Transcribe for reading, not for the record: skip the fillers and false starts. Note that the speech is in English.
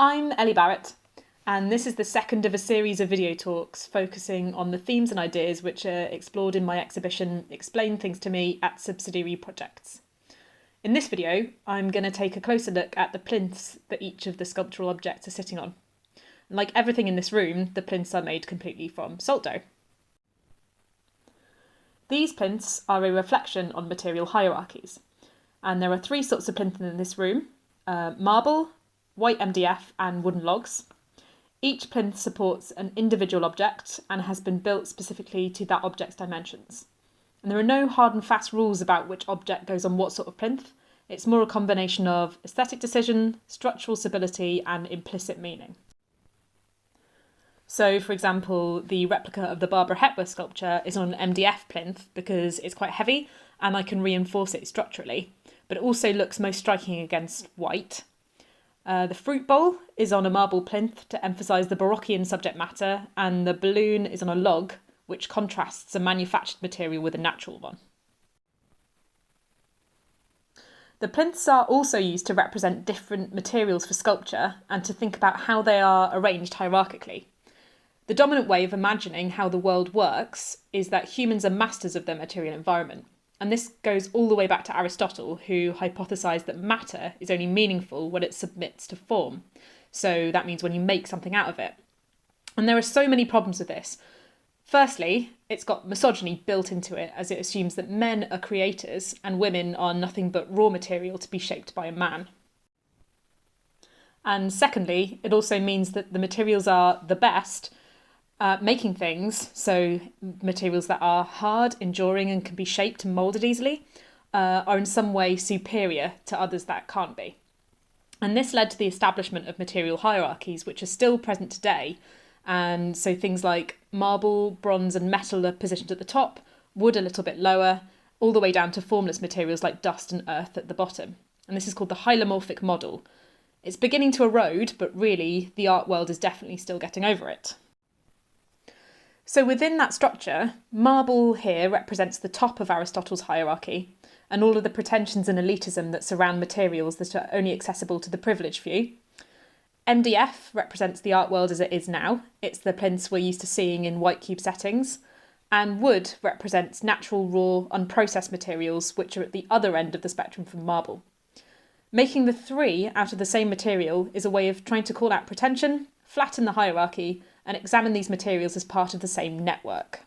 I'm Ellie Barrett, and this is the second of a series of video talks focusing on the themes and ideas which are explored in my exhibition Explain Things to Me at Subsidiary projects. In this video, I'm going to take a closer look at the plinths that each of the sculptural objects are sitting on. And like everything in this room, the plinths are made completely from salt dough. These plinths are a reflection on material hierarchies, and there are three sorts of plinth in this room: marble, white MDF and wooden logs. Each plinth supports an individual object and has been built specifically to that object's dimensions. And there are no hard and fast rules about which object goes on what sort of plinth. It's more a combination of aesthetic decision, structural stability and implicit meaning. So, for example, the replica of the Barbara Hepworth sculpture is on an MDF plinth because it's quite heavy and I can reinforce it structurally, but it also looks most striking against white. The fruit bowl is on a marble plinth to emphasise the Barockian subject matter, and the balloon is on a log, which contrasts a manufactured material with a natural one. The plinths are also used to represent different materials for sculpture and to think about how they are arranged hierarchically. The dominant way of imagining how the world works is that humans are masters of their material environment. And this goes all the way back to Aristotle, who hypothesised that matter is only meaningful when it submits to form. So that means when you make something out of it. And there are so many problems with this. Firstly, it's got misogyny built into it, as it assumes that men are creators and women are nothing but raw material to be shaped by a man. And secondly, it also means that the materials are the best making things, so materials that are hard, enduring and can be shaped and moulded easily, are in some way superior to others that can't be. And this led to the establishment of material hierarchies, which are still present today. And so things like marble, bronze and metal are positioned at the top, wood a little bit lower, all the way down to formless materials like dust and earth at the bottom. And this is called the hylomorphic model. It's beginning to erode, but really the art world is definitely still getting over it. So within that structure, marble here represents the top of Aristotle's hierarchy and all of the pretensions and elitism that surround materials that are only accessible to the privileged few. MDF represents the art world as it is now. It's the plinths we're used to seeing in white cube settings. And wood represents natural, raw, unprocessed materials which are at the other end of the spectrum from marble. Making the three out of the same material is a way of trying to call out pretension, flatten the hierarchy, and examine these materials as part of the same network.